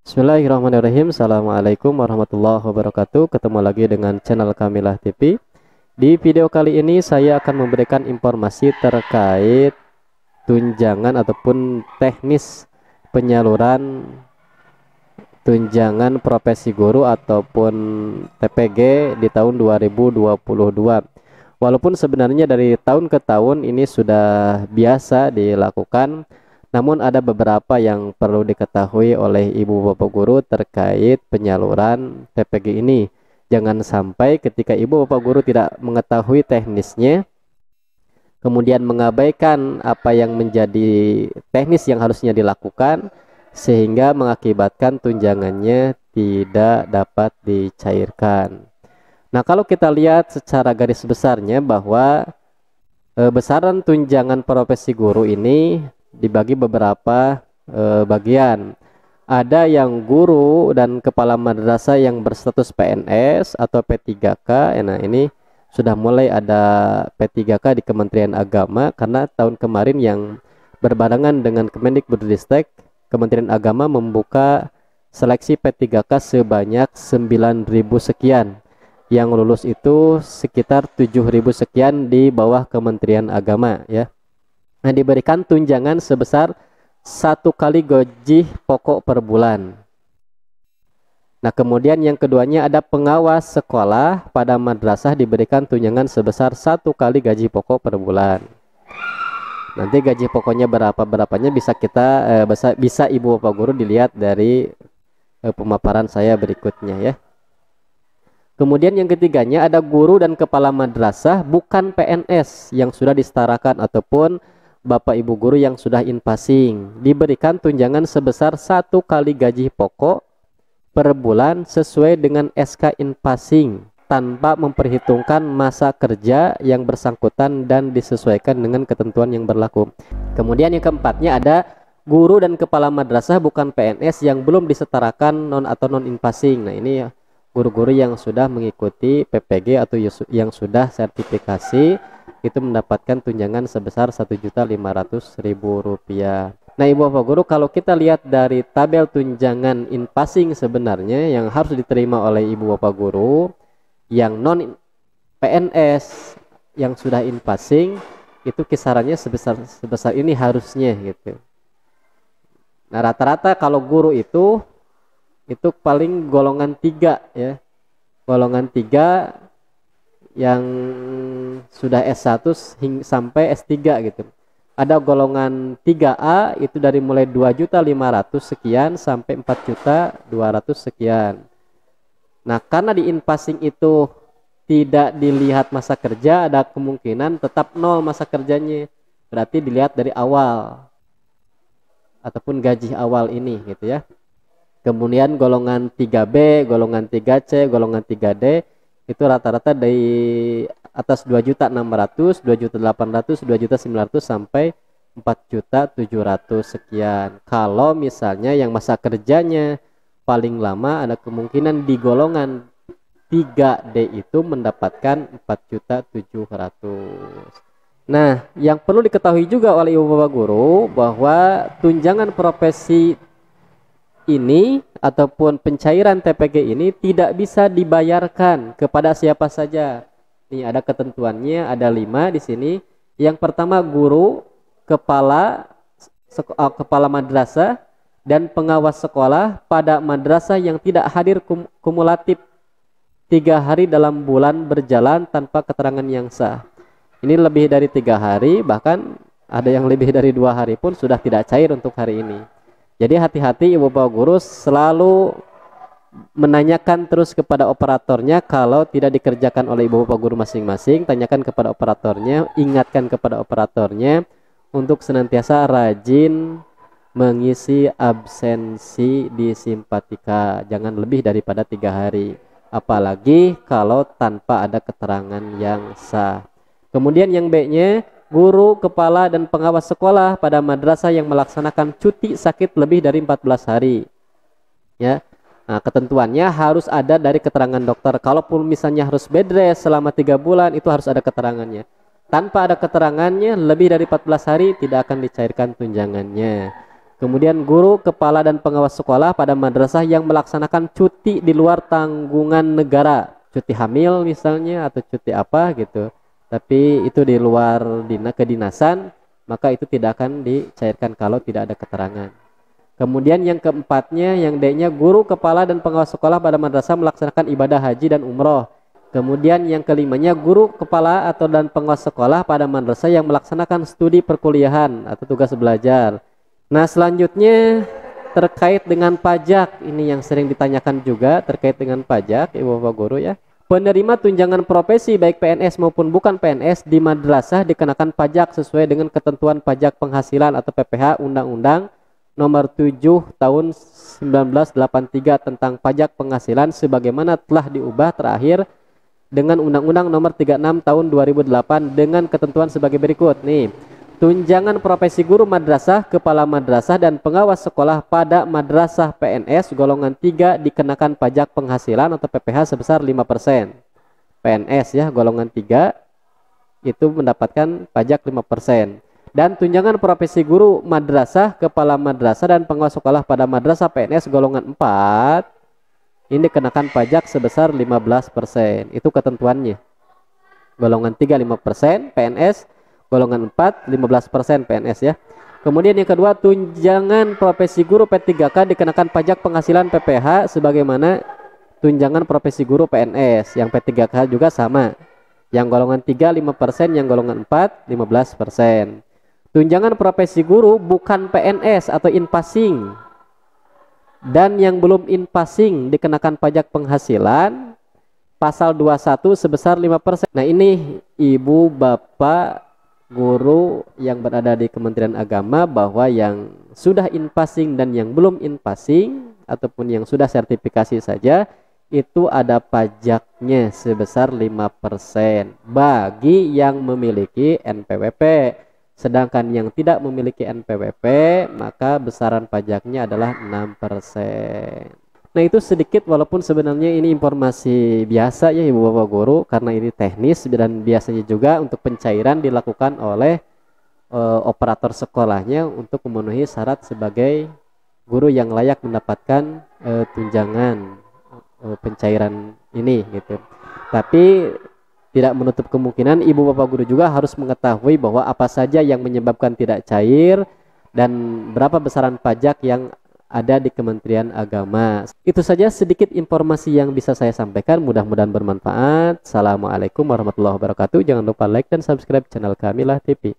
Bismillahirrahmanirrahim. Assalamualaikum warahmatullahi wabarakatuh. Ketemu lagi dengan channel Kamilah TV. Di video kali ini saya akan memberikan informasi terkait tunjangan ataupun teknis penyaluran tunjangan profesi guru ataupun TPG di tahun 2022. Walaupun sebenarnya dari tahun ke tahun ini sudah biasa dilakukan, namun ada beberapa yang perlu diketahui oleh ibu bapak guru terkait penyaluran TPG ini. Jangan sampai ketika ibu bapak guru tidak mengetahui teknisnya, kemudian mengabaikan apa yang menjadi teknis yang harusnya dilakukan, sehingga mengakibatkan tunjangannya tidak dapat dicairkan. Nah, kalau kita lihat secara garis besarnya bahwa besaran tunjangan profesi guru ini dibagi beberapa bagian. Ada yang guru dan kepala madrasah yang berstatus PNS atau P3K. Nah, ini sudah mulai ada P3K di Kementerian Agama, karena tahun kemarin yang berbarengan dengan Kemendikbudristek, Kementerian Agama membuka seleksi P3K sebanyak 9.000 sekian. Yang lulus itu sekitar 7.000 sekian di bawah Kementerian Agama, ya. Nah, diberikan tunjangan sebesar 1 kali gaji pokok per bulan. Nah, kemudian yang keduanya ada pengawas sekolah pada madrasah diberikan tunjangan sebesar 1 kali gaji pokok per bulan. Nanti gaji pokoknya berapanya bisa kita bisa ibu bapak guru dilihat dari pemaparan saya berikutnya, ya. Kemudian yang ketiganya ada guru dan kepala madrasah bukan PNS yang sudah disetarakan ataupun bapak ibu guru yang sudah in-passing, diberikan tunjangan sebesar 1 kali gaji pokok per bulan sesuai dengan SK in-passing tanpa memperhitungkan masa kerja yang bersangkutan dan disesuaikan dengan ketentuan yang berlaku. Kemudian yang keempatnya ada guru dan kepala madrasah bukan PNS yang belum disetarakan non atau non in-passing. Nah, ini ya, guru-guru yang sudah mengikuti PPG atau yang sudah sertifikasi itu mendapatkan tunjangan sebesar Rp1.500.000. Nah, ibu bapak guru, kalau kita lihat dari tabel tunjangan in-passing sebenarnya yang harus diterima oleh ibu bapak guru yang non PNS yang sudah in-passing itu kisarannya sebesar ini harusnya, gitu. Nah, rata-rata kalau guru itu paling golongan 3, ya. Golongan 3 yang sudah S1 sampai S3 gitu. Ada golongan 3A itu dari mulai 2.500.000 sekian sampai 4.200.000 sekian. Nah, karena di in-passing itu tidak dilihat masa kerja, ada kemungkinan tetap 0 masa kerjanya. Berarti dilihat dari awal ataupun gaji awal ini, gitu, ya. Kemudian golongan 3B, golongan 3C, golongan 3D itu rata-rata dari atas 2.600.000, 2.800.000, 2.900.000 sampai 4.700.000 sekian. Kalau misalnya yang masa kerjanya paling lama, ada kemungkinan di golongan 3D itu mendapatkan 4.700.000. Nah, yang perlu diketahui juga oleh ibu bapak guru bahwa tunjangan profesi ini ataupun pencairan TPG ini tidak bisa dibayarkan kepada siapa saja. Ini ada ketentuannya, ada 5 di sini. Yang pertama guru, kepala madrasah dan pengawas sekolah pada madrasah yang tidak hadir kumulatif 3 hari dalam bulan berjalan tanpa keterangan yang sah. Ini lebih dari 3 hari, bahkan ada yang lebih dari 2 hari pun sudah tidak cair untuk hari ini. Jadi hati-hati ibu bapak guru, selalu menanyakan terus kepada operatornya. Kalau tidak dikerjakan oleh ibu bapak guru masing-masing, tanyakan kepada operatornya, ingatkan kepada operatornya untuk senantiasa rajin mengisi absensi di simpatika. Jangan lebih daripada 3 hari, apalagi kalau tanpa ada keterangan yang sah. Kemudian yang B-nya, guru, kepala, dan pengawas sekolah pada madrasah yang melaksanakan cuti sakit lebih dari 14 hari. Ya. Nah, ketentuannya harus ada dari keterangan dokter. Kalaupun misalnya harus bed rest selama 3 bulan, itu harus ada keterangannya. Tanpa ada keterangannya lebih dari 14 hari tidak akan dicairkan tunjangannya. Kemudian guru, kepala dan pengawas sekolah pada madrasah yang melaksanakan cuti di luar tanggungan negara, cuti hamil misalnya atau cuti apa gitu. Tapi itu di luar kedinasan, maka itu tidak akan dicairkan kalau tidak ada keterangan. Kemudian yang keempatnya, yang D-nya, guru, kepala dan pengawas sekolah pada madrasah melaksanakan ibadah haji dan umroh. Kemudian yang kelimanya, guru, kepala atau dan pengawas sekolah pada madrasah yang melaksanakan studi perkuliahan atau tugas belajar. Nah, selanjutnya terkait dengan pajak, ini yang sering ditanyakan juga terkait dengan pajak, Ibu Bapak guru ya. Penerima tunjangan profesi baik PNS maupun bukan PNS di madrasah dikenakan pajak sesuai dengan ketentuan pajak penghasilan atau PPh Undang-Undang Nomor 7 Tahun 1983 tentang pajak penghasilan sebagaimana telah diubah terakhir dengan Undang-Undang Nomor 36 Tahun 2008 dengan ketentuan sebagai berikut. Nih, tunjangan profesi guru madrasah, kepala madrasah dan pengawas sekolah pada madrasah PNS golongan 3 dikenakan pajak penghasilan atau PPh sebesar 5%. PNS ya golongan 3 itu mendapatkan pajak 5%. Dan tunjangan profesi guru madrasah, kepala madrasah dan pengawas sekolah pada madrasah PNS golongan 4 ini dikenakan pajak sebesar 15%. Itu ketentuannya. Golongan 3 5%, PNS golongan 4 15% PNS ya. Kemudian yang kedua, tunjangan profesi guru P3K dikenakan pajak penghasilan PPh sebagaimana tunjangan profesi guru PNS. Yang P3K juga sama. Yang golongan 3 5%, yang golongan 4 15%. Tunjangan profesi guru bukan PNS atau in-passing dan yang belum in-passing dikenakan pajak penghasilan pasal 21 sebesar 5%. Nah, ini Ibu Bapak guru yang berada di Kementerian Agama bahwa yang sudah in-passing dan yang belum in-passing ataupun yang sudah sertifikasi saja itu ada pajaknya sebesar 5% bagi yang memiliki NPWP. Sedangkan yang tidak memiliki NPWP maka besaran pajaknya adalah 6%. Nah, itu sedikit walaupun sebenarnya ini informasi biasa ya Ibu Bapak guru karena ini teknis dan biasanya juga untuk pencairan dilakukan oleh operator sekolahnya untuk memenuhi syarat sebagai guru yang layak mendapatkan tunjangan pencairan ini gitu. Tapi tidak menutup kemungkinan Ibu Bapak guru juga harus mengetahui bahwa apa saja yang menyebabkan tidak cair dan berapa besaran pajak yang ada di Kementerian Agama. Itu saja sedikit informasi yang bisa saya sampaikan, mudah-mudahan bermanfaat. Assalamualaikum warahmatullahi wabarakatuh. Jangan lupa like dan subscribe channel kami Lah TV.